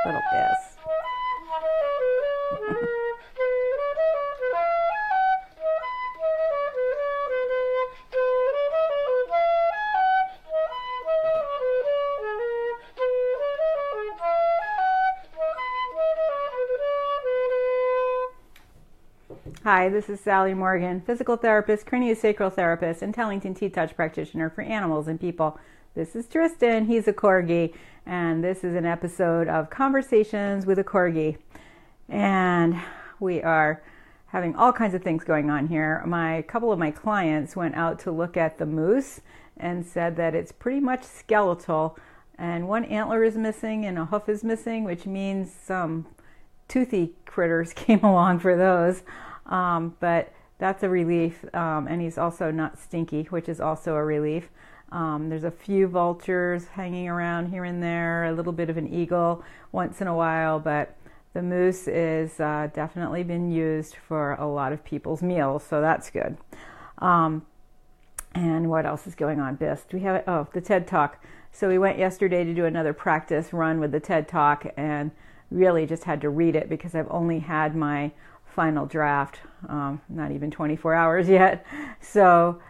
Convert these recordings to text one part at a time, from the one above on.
Little piss. Hi, this is Sally Morgan, physical therapist, craniosacral therapist, and Tellington Tea Touch practitioner for animals and people. This is Tristan, he's a Corgi, and this is an episode of Conversations with a Corgi. And we are having all kinds of things going on here. A couple of my clients went out to look at the moose and said that it's pretty much skeletal, and one antler is missing and a hoof is missing, which means some toothy critters came along for those. But that's a relief, and he's also not stinky, which is also a relief. There's a few vultures hanging around here and there, a little bit of an eagle once in a while, but the moose is definitely been used for a lot of people's meals, so that's good. And what else is going on, Bist? We have the TED Talk. So we went yesterday to do another practice run with the TED Talk, and really just had to read it because I've only had my final draft, not even 24 hours yet. So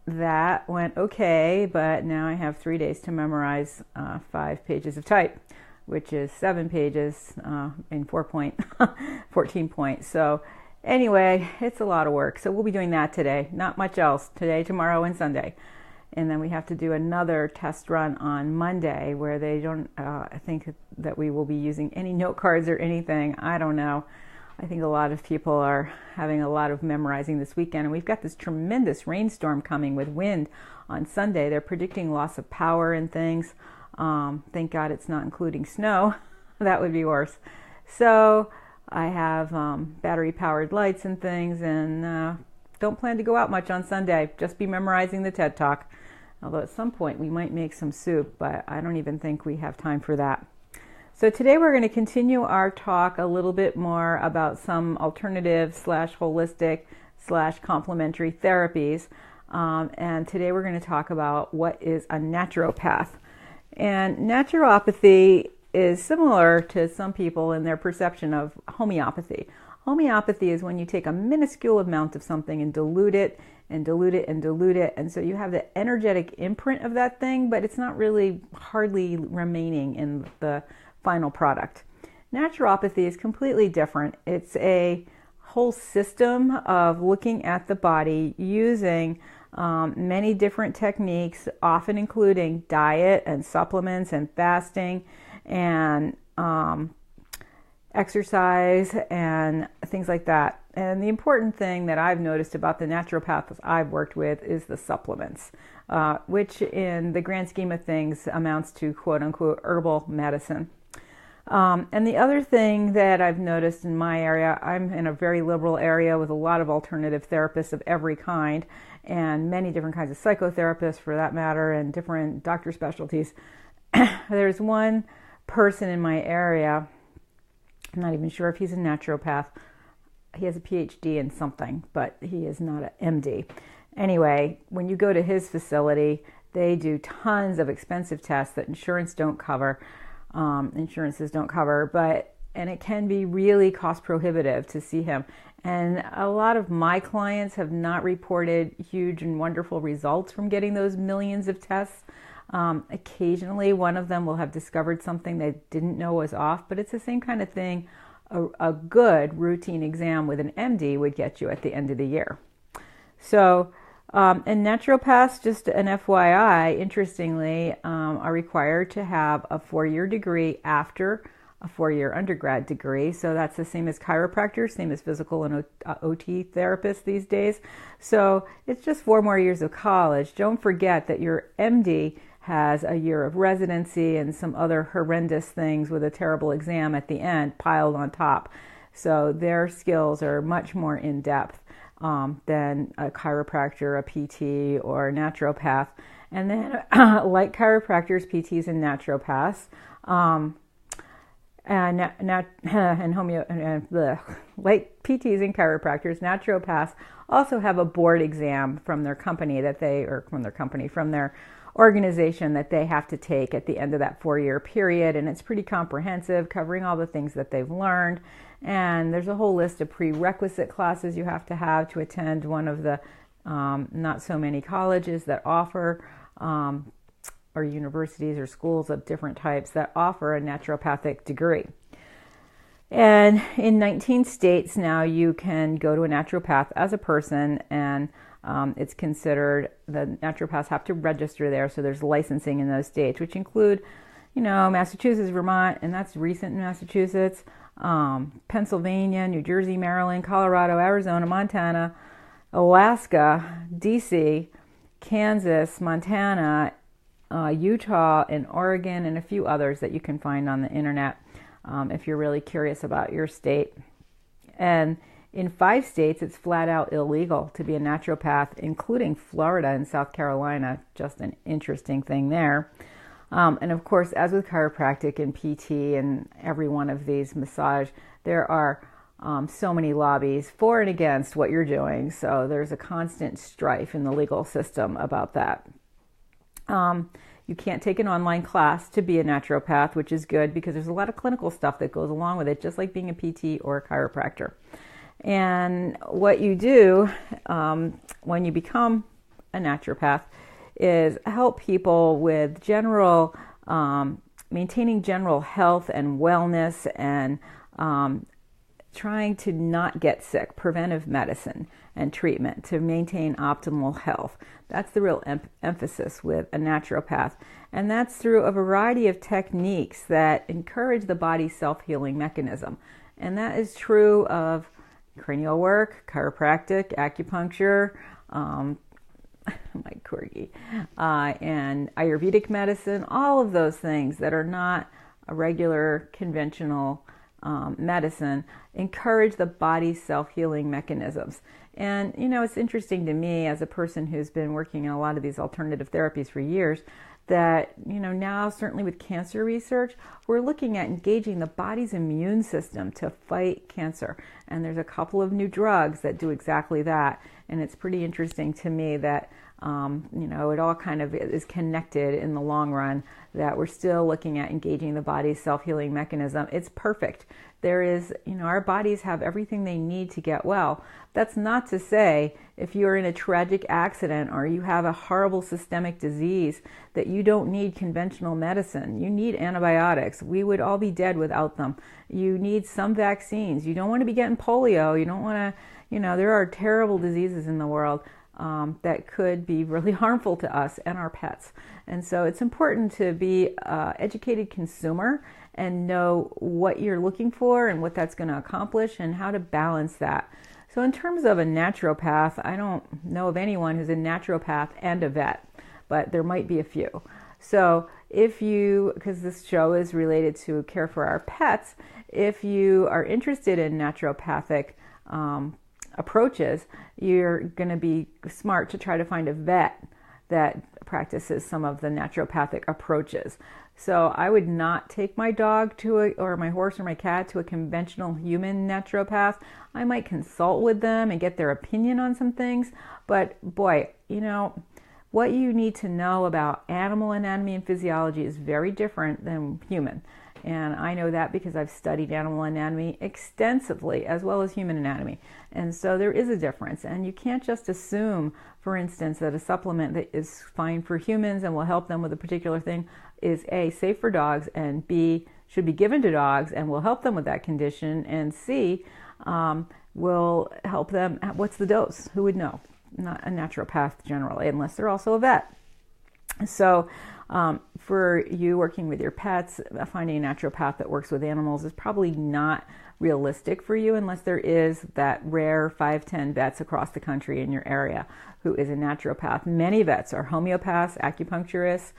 that went okay, but now I have 3 days to memorize 5 pages of type, which is 7 pages in 14 points. So anyway, it's a lot of work. So we'll be doing that today. Not much else today, tomorrow, and Sunday. And then we have to do another test run on Monday where they don't think that we will be using any note cards or anything. I don't know. I think a lot of people are having a lot of memorizing this weekend. And we've got this tremendous rainstorm coming with wind on Sunday. They're predicting loss of power and things. Thank God it's not including snow. That would be worse. So I have battery-powered lights and things, and don't plan to go out much on Sunday. Just be memorizing the TED Talk. Although at some point we might make some soup, but I don't even think we have time for that. So today we're going to continue our talk a little bit more about some alternative / holistic / complementary therapies. And today we're going to talk about what is a naturopath. And naturopathy is similar to some people in their perception of homeopathy. Homeopathy is when you take a minuscule amount of something and dilute it and dilute it and dilute it. And so you have the energetic imprint of that thing, but it's not really hardly remaining in the final product. Naturopathy is completely different. It's a whole system of looking at the body using many different techniques, often including diet and supplements and fasting and exercise and things like that. And the important thing that I've noticed about the naturopaths I've worked with is the supplements, which in the grand scheme of things amounts to quote unquote herbal medicine. And the other thing that I've noticed in my area, I'm in a very liberal area with a lot of alternative therapists of every kind and many different kinds of psychotherapists for that matter and different doctor specialties. There's one person in my area, I'm not even sure if he's a naturopath. He has a PhD in something, but he is not an MD. Anyway, when you go to his facility, they do tons of expensive tests that insurances don't cover, and it can be really cost prohibitive to see him. And a lot of my clients have not reported huge and wonderful results from getting those millions of tests. Occasionally, one of them will have discovered something they didn't know was off, but it's the same kind of thing a good routine exam with an MD would get you at the end of the year. So, and naturopaths, just an FYI, interestingly, are required to have a 4-year degree after a 4-year undergrad degree. So that's the same as chiropractors, same as physical and OT therapists these days. So it's just 4 more years of college. Don't forget that your MD has a year of residency and some other horrendous things with a terrible exam at the end piled on top. So their skills are much more in depth than a chiropractor, a PT, or a naturopath. And then like chiropractors, PTs, and naturopaths, like PTs and chiropractors, naturopaths also have a board exam from their company from their organization that they have to take at the end of that 4-year period. And it's pretty comprehensive, covering all the things that they've learned. And there's a whole list of prerequisite classes you have to attend one of the not so many colleges that offer, or universities or schools of different types that offer a naturopathic degree. And in 19 states now, you can go to a naturopath as a person, and it's considered, the naturopaths have to register there, so there's licensing in those states, which include, Massachusetts, Vermont, and that's recent in Massachusetts, Pennsylvania, New Jersey, Maryland, Colorado, Arizona, Montana, Alaska, DC, Kansas, Montana, Utah, and Oregon, and a few others that you can find on the internet if you're really curious about your state. And in 5 states, it's flat out illegal to be a naturopath, including Florida and South Carolina. Just an interesting thing there. And of course, as with chiropractic and PT and every one of these, massage, there are so many lobbies for and against what you're doing. So there's a constant strife in the legal system about that. You can't take an online class to be a naturopath, which is good because there's a lot of clinical stuff that goes along with it, just like being a PT or a chiropractor. And what you do when you become a naturopath is help people with general, maintaining general health and wellness, and trying to not get sick, preventive medicine and treatment to maintain optimal health. That's the real emphasis with a naturopath. And that's through a variety of techniques that encourage the body's self-healing mechanism. And that is true of cranial work, chiropractic, acupuncture, my Corgi, and Ayurvedic medicine, all of those things that are not a regular conventional medicine encourage the body's self-healing mechanisms. And, it's interesting to me as a person who's been working in a lot of these alternative therapies for years that, now certainly with cancer research, we're looking at engaging the body's immune system to fight cancer. And there's a couple of new drugs that do exactly that. And it's pretty interesting to me that, it all kind of is connected in the long run, that we're still looking at engaging the body's self-healing mechanism. It's perfect. There is, our bodies have everything they need to get well. That's not to say if you're in a tragic accident or you have a horrible systemic disease that you don't need conventional medicine. You need antibiotics. We would all be dead without them. You need some vaccines. You don't want to be getting polio. You don't want to, there are terrible diseases in the world that could be really harmful to us and our pets. And so it's important to be an educated consumer and know what you're looking for and what that's going to accomplish and how to balance that. So in terms of a naturopath, I don't know of anyone who's a naturopath and a vet, but there might be a few. So if you, because this show is related to care for our pets, if you are interested in naturopathic approaches, you're going to be smart to try to find a vet that practices some of the naturopathic approaches. So I would not take my dog or my horse or my cat to a conventional human naturopath. I might consult with them and get their opinion on some things. But boy, what you need to know about animal anatomy and physiology is very different than human. And I know that because I've studied animal anatomy extensively as well as human anatomy. And so there is a difference. And you can't just assume, for instance, that a supplement that is fine for humans and will help them with a particular thing is A, safe for dogs, and B, should be given to dogs and will help them with that condition, and C, will help them. What's the dose? Who would know? Not a naturopath generally, unless they're also a vet. So for you working with your pets, finding a naturopath that works with animals is probably not realistic for you unless there is that rare 5-10 vets across the country in your area who is a naturopath. Many vets are homeopaths, acupuncturists,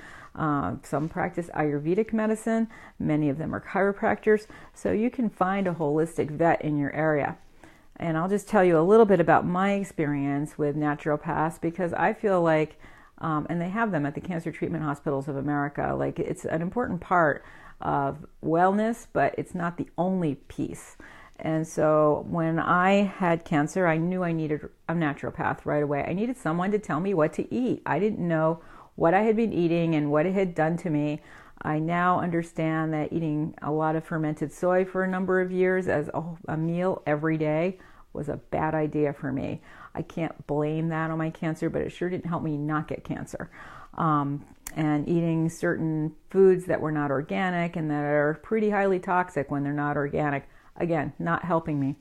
some practice Ayurvedic medicine, many of them are chiropractors, so you can find a holistic vet in your area. And I'll just tell you a little bit about my experience with naturopaths because I feel like and they have them at the Cancer Treatment Hospitals of America. Like, it's an important part of wellness, but it's not the only piece. And so when I had cancer, I knew I needed a naturopath right away. I needed someone to tell me what to eat. I didn't know what I had been eating and what it had done to me. I now understand that eating a lot of fermented soy for a number of years as a meal every day was a bad idea for me. I can't blame that on my cancer, but it sure didn't help me not get cancer. And eating certain foods that were not organic and that are pretty highly toxic when they're not organic, again, not helping me.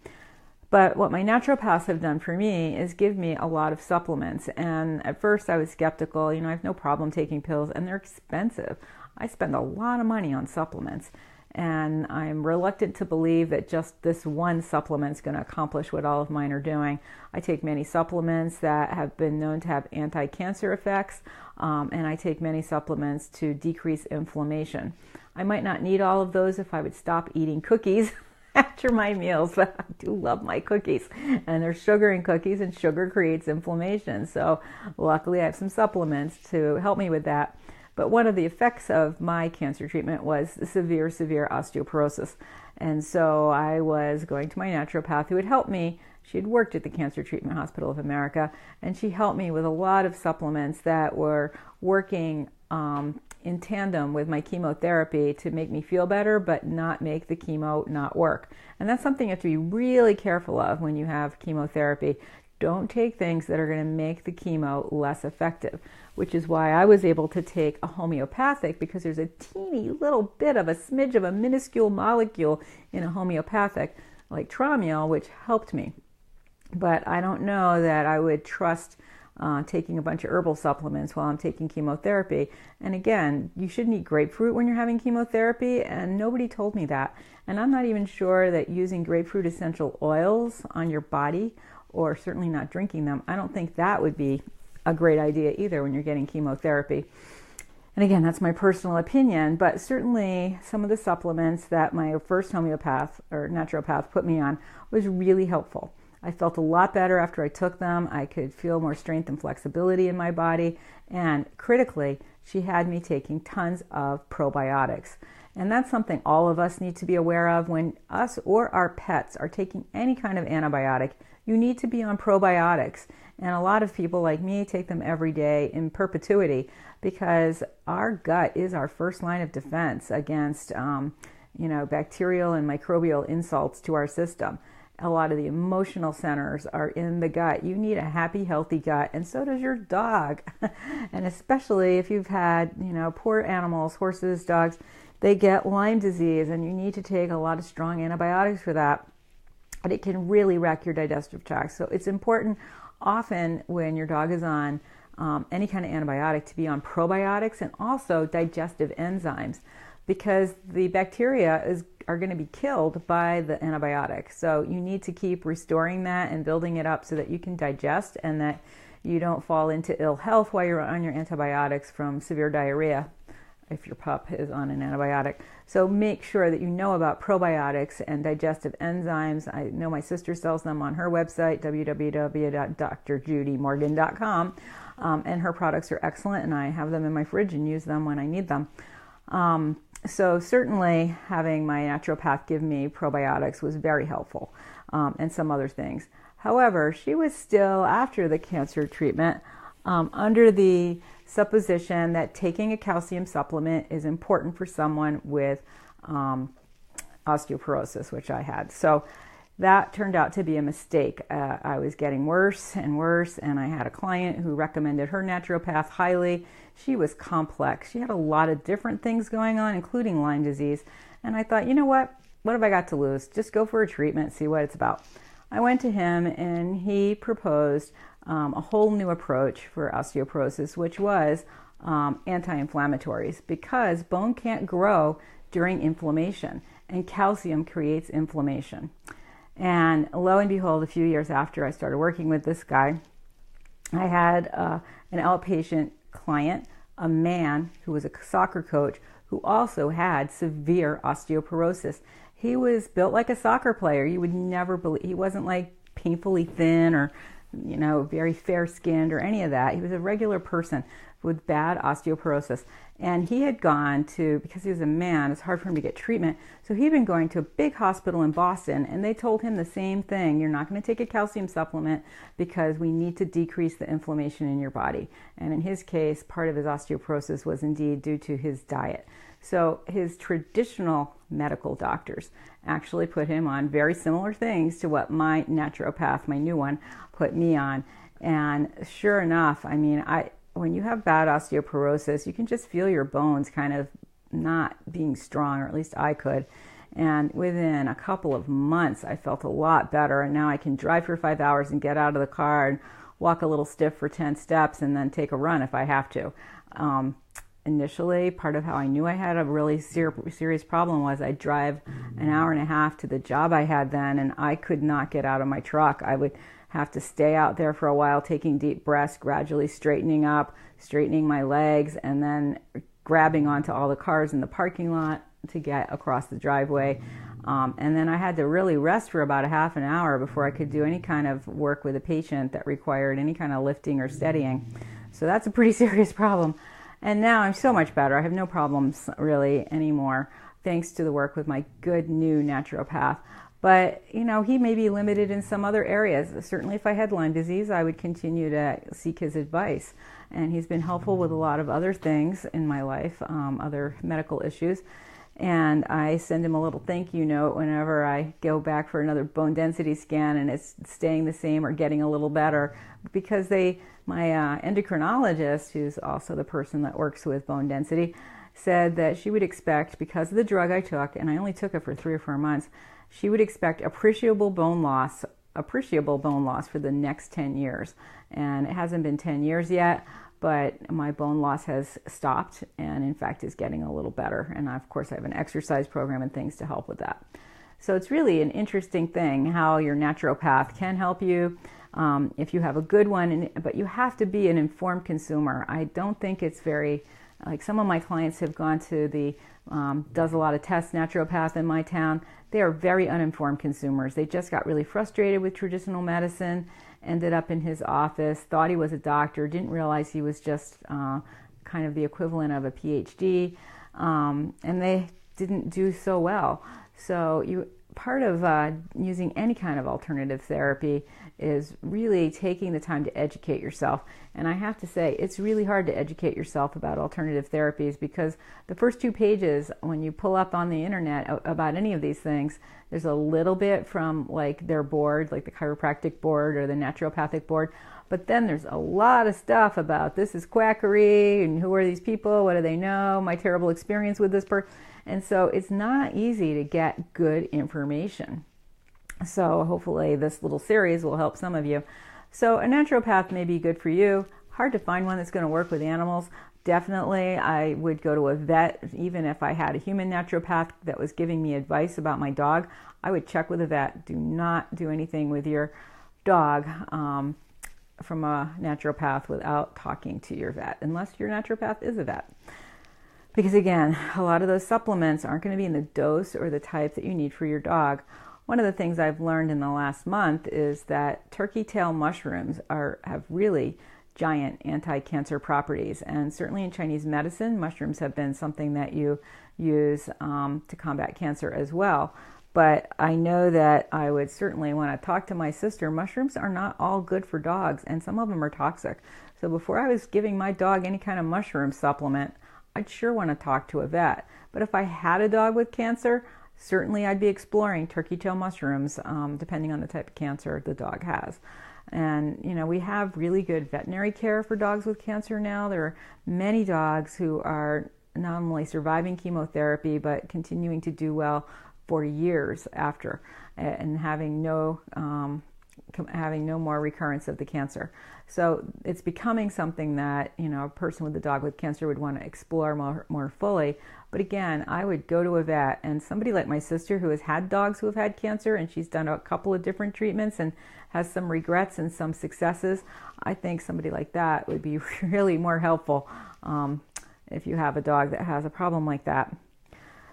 But what my naturopaths have done for me is give me a lot of supplements. And at first I was skeptical. I have no problem taking pills, and they're expensive. I spend a lot of money on supplements, and I'm reluctant to believe that just this one supplement is going to accomplish what all of mine are doing. I take many supplements that have been known to have anti-cancer effects, and I take many supplements to decrease inflammation. I might not need all of those if I would stop eating cookies after my meals, but I do love my cookies, and there's sugar in cookies, and sugar creates inflammation. So luckily I have some supplements to help me with that. But one of the effects of my cancer treatment was severe osteoporosis. And so I was going to my naturopath who had helped me. She had worked at the Cancer Treatment Hospital of America, and she helped me with a lot of supplements that were working in tandem with my chemotherapy to make me feel better, but not make the chemo not work. And that's something you have to be really careful of when you have chemotherapy. Don't take things that are going to make the chemo less effective, which is why I was able to take a homeopathic, because there's a teeny little bit of a smidge of a minuscule molecule in a homeopathic, like Tramiel, which helped me. But I don't know that I would trust taking a bunch of herbal supplements while I'm taking chemotherapy. And again, you shouldn't eat grapefruit when you're having chemotherapy, and nobody told me that. And I'm not even sure that using grapefruit essential oils on your body, or certainly not drinking them, I don't think that would be a great idea either when you're getting chemotherapy. And again, that's my personal opinion, but certainly some of the supplements that my first homeopath or naturopath put me on was really helpful. I felt a lot better after I took them. I could feel more strength and flexibility in my body. And critically, she had me taking tons of probiotics. And that's something all of us need to be aware of. When us or our pets are taking any kind of antibiotic, you need to be on probiotics. And a lot of people like me take them every day in perpetuity, because our gut is our first line of defense against bacterial and microbial insults to our system. A lot of the emotional centers are in the gut. You need a happy, healthy gut, and so does your dog. And especially if you've had, poor animals, horses, dogs, they get Lyme disease, and you need to take a lot of strong antibiotics for that. But it can really wreck your digestive tract. So it's important often when your dog is on any kind of antibiotic to be on probiotics and also digestive enzymes, because the bacteria are going to be killed by the antibiotic. So you need to keep restoring that and building it up so that you can digest and that you don't fall into ill health while you're on your antibiotics from severe diarrhea if your pup is on an antibiotic. So make sure that you know about probiotics and digestive enzymes. I know my sister sells them on her website, www.drjudymorgan.com, and her products are excellent, and I have them in my fridge and use them when I need them. So certainly having my naturopath give me probiotics was very helpful, and some other things. However, she was still, after the cancer treatment, under the supposition that taking a calcium supplement is important for someone with osteoporosis, which I had. So that turned out to be a mistake. I was getting worse and worse, and I had a client who recommended her naturopath highly. She was complex. She had a lot of different things going on, including Lyme disease. And I thought, you know what have I got to lose? Just go for a treatment, see what it's about. I went to him, and he proposed a whole new approach for osteoporosis, which was anti-inflammatories, because bone can't grow during inflammation, and calcium creates inflammation. And lo and behold, a few years after I started working with this guy, I had an outpatient client, a man who was a soccer coach who also had severe osteoporosis. He was built like a soccer player. You would never believe. He wasn't like painfully thin or very fair-skinned or any of that. He was a regular person with bad osteoporosis. And he had gone to, because he was a man, it's hard for him to get treatment. So he'd been going to a big hospital in Boston, and they told him the same thing. You're not going to take a calcium supplement because we need to decrease the inflammation in your body. And in his case, part of his osteoporosis was indeed due to his diet. So his traditional medical doctors actually put him on very similar things to what my naturopath, my new one, put me on. And sure enough, I mean, when you have bad osteoporosis, you can just feel your bones kind of not being strong, or at least I could. And within a couple of months, I felt a lot better. And now I can drive for 5 hours and get out of the car and walk a little stiff for 10 steps and then take a run if I have to. Initially, part of how I knew I had a really serious problem was I'd drive an hour and a half to the job I had then, and I could not get out of my truck. I would have to stay out there for a while, taking deep breaths, gradually straightening up, straightening my legs, and then grabbing onto all the cars in the parking lot to get across the driveway. And then I had to really rest for about a half an hour before I could do any kind of work with a patient that required any kind of lifting or steadying. So that's a pretty serious problem. And now I'm so much better. I have no problems really anymore, thanks to the work with my good new naturopath. But, you know, he may be limited in some other areas. Certainly if I had Lyme disease, I would continue to seek his advice. And he's been helpful with a lot of other things in my life, other medical issues. And I send him a little thank you note whenever I go back for another bone density scan and it's staying the same or getting a little better, because my endocrinologist, who's also the person that works with bone density, said that she would expect, because of the drug I took, and I only took it for 3 or 4 months, she would expect appreciable bone loss for the next 10 years. And it hasn't been 10 years yet, but my bone loss has stopped and in fact is getting a little better. And of course I have an exercise program and things to help with that. So it's really an interesting thing how your naturopath can help you if you have a good one, but you have to be an informed consumer. I don't think it's very, like some of my clients have gone to the does a lot of tests naturopath in my town. They are very uninformed consumers. They just got really frustrated with traditional medicine, ended up in his office, thought he was a doctor, didn't realize he was just kind of the equivalent of a PhD, and they didn't do so well. So part of using any kind of alternative therapy is really taking the time to educate yourself. And I have to say, it's really hard to educate yourself about alternative therapies, because the first 2 pages, when you pull up on the internet about any of these things, there's a little bit from like their board, like the chiropractic board or the naturopathic board, but then there's a lot of stuff about this is quackery and who are these people, what do they know, my terrible experience with this person. And so it's not easy to get good information. So hopefully this little series will help some of you. So a naturopath may be good for you. Hard to find one that's going to work with animals. Definitely I would go to a vet. Even if I had a human naturopath that was giving me advice about my dog, I would check with a vet. Do not do anything with your dog from a naturopath without talking to your vet, unless your naturopath is a vet. Because again, a lot of those supplements aren't going to be in the dose or the type that you need for your dog. One of the things I've learned in the last month is that turkey tail mushrooms have really giant anti-cancer properties. And certainly in Chinese medicine, mushrooms have been something that you use to combat cancer as well. But I know that I would certainly want to talk to my sister. Mushrooms are not all good for dogs, and some of them are toxic. So before I was giving my dog any kind of mushroom supplement, I'd sure want to talk to a vet. But if I had a dog with cancer, certainly I'd be exploring turkey tail mushrooms, depending on the type of cancer the dog has. And, you know, we have really good veterinary care for dogs with cancer now. There are many dogs who are not only surviving chemotherapy, but continuing to do well for years after, and having no more recurrence of the cancer. So it's becoming something that, you know, a person with a dog with cancer would want to explore more fully. But again, I would go to a vet, and somebody like my sister who has had dogs who have had cancer, and she's done a couple of different treatments and has some regrets and some successes. I think somebody like that would be really more helpful if you have a dog that has a problem like that.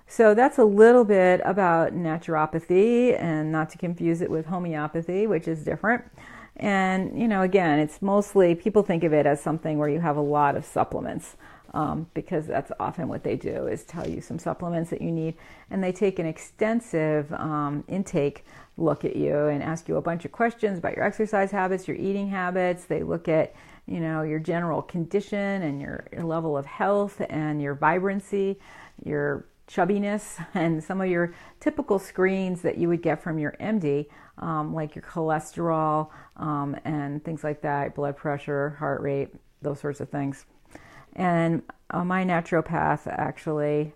So that's a little bit about naturopathy, and not to confuse it with homeopathy, which is different. And, you know, again, it's mostly, people think of it as something where you have a lot of supplements, because that's often what they do, is tell you some supplements that you need. And they take an extensive intake look at you and ask you a bunch of questions about your exercise habits, your eating habits. They look at, you know, your general condition and your level of health and your vibrancy, your chubbiness, and some of your typical screens that you would get from your MD, like your cholesterol and things like that, blood pressure, heart rate, those sorts of things. And my naturopath, actually,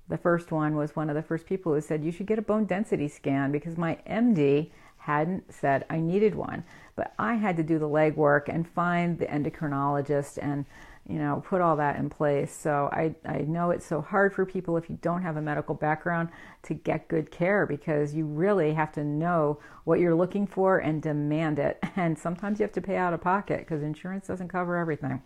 the first one, was one of the first people who said, you should get a bone density scan, because my MD hadn't said I needed one. But I had to do the legwork and find the endocrinologist and, you know, put all that in place. So I know it's so hard for people, if you don't have a medical background, to get good care, because you really have to know what you're looking for and demand it. And sometimes you have to pay out of pocket because insurance doesn't cover everything.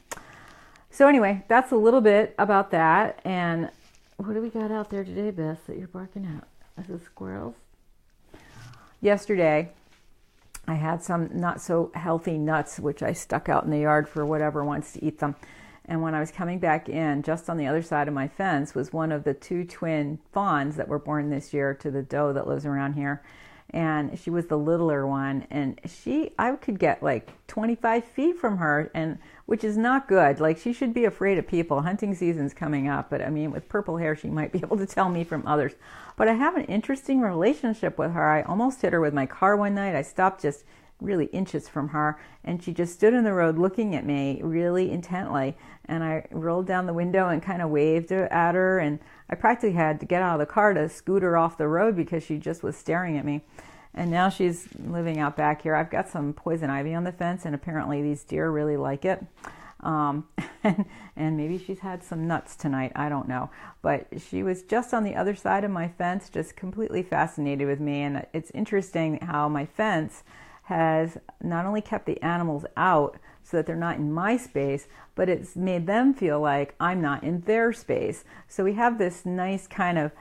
So anyway, that's a little bit about that. And what do we got out there today, Beth, that you're barking at? Is it squirrels? Yesterday, I had some not so healthy nuts, which I stuck out in the yard for whatever wants to eat them. And when I was coming back in, just on the other side of my fence was one of the 2 twin fawns that were born this year to the doe that lives around here. And she was the littler one, and I could get like 25 feet from her, and which is not good. Like, she should be afraid of people. Hunting season's coming up, but I mean, with purple hair, she might be able to tell me from others. But I have an interesting relationship with her. I almost hit her with my car one night. I stopped just really inches from her, and she just stood in the road looking at me really intently. And I rolled down the window and kind of waved at her, and I practically had to get out of the car to scoot her off the road because she just was staring at me. And now she's living out back here. I've got some poison ivy on the fence, and apparently these deer really like it. And maybe she's had some nuts tonight. I don't know. But she was just on the other side of my fence, just completely fascinated with me. And it's interesting how my fence has not only kept the animals out so that they're not in my space, but it's made them feel like I'm not in their space. So we have this nice kind of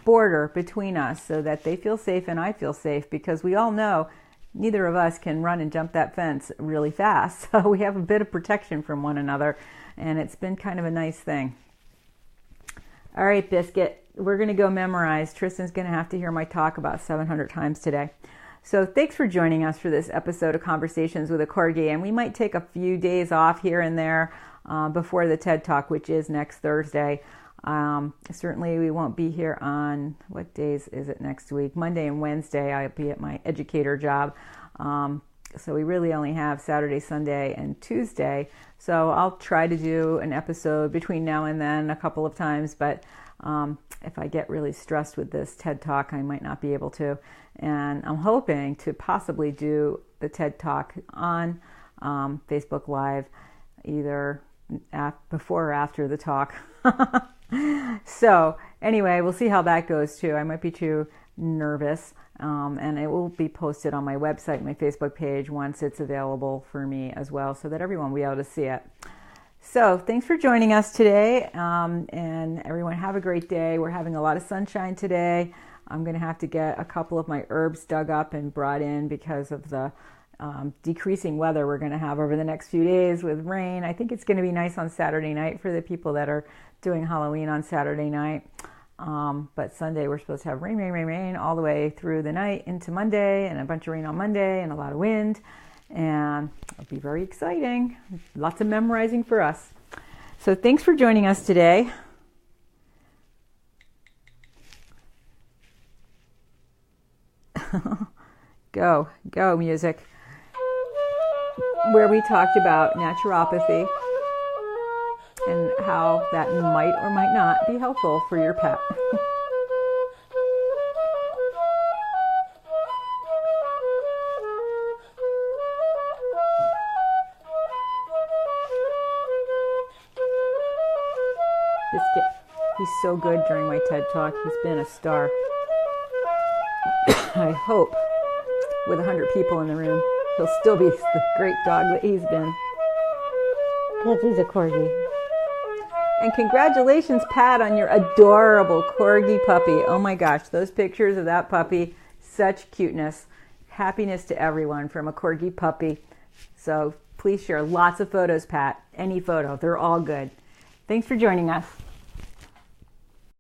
border between us so that they feel safe and I feel safe, because we all know neither of us can run and jump that fence really fast. So we have a bit of protection from one another, and it's been kind of a nice thing. All right, Biscuit, we're going to go memorize. Tristan's going to have to hear my talk about 700 times today. So thanks for joining us for this episode of Conversations with a Corgi, and we might take a few days off here and there before the TED Talk, which is next Thursday. Certainly we won't be here on, what days is it next week? Monday and Wednesday I'll be at my educator job. So we really only have Saturday, Sunday, and Tuesday. So I'll try to do an episode between now and then a couple of times, but if I get really stressed with this TED Talk, I might not be able to. And I'm hoping to possibly do the TED Talk on Facebook Live, either before or after the talk. So anyway, we'll see how that goes too. I might be too nervous, and it will be posted on my website, my Facebook page, once it's available for me as well, so that everyone will be able to see it. So thanks for joining us today, and everyone have a great day. We're having a lot of sunshine today. I'm going to have to get a couple of my herbs dug up and brought in because of the decreasing weather we're going to have over the next few days with rain. I think it's going to be nice on Saturday night for the people that are doing Halloween on Saturday night. But Sunday we're supposed to have rain all the way through the night into Monday, and a bunch of rain on Monday and a lot of wind. And it'll be very exciting. Lots of memorizing for us. So thanks for joining us today. Go music. Where we talked about naturopathy and how that might or might not be helpful for your pet. He's so good during my TED Talk. He's been a star. I hope with 100 people in the room, he'll still be the great dog that he's been. Because he's a Corgi. And congratulations, Pat, on your adorable Corgi puppy. Oh my gosh, those pictures of that puppy, such cuteness. Happiness to everyone from a Corgi puppy. So please share lots of photos, Pat. Any photo. They're all good. Thanks for joining us.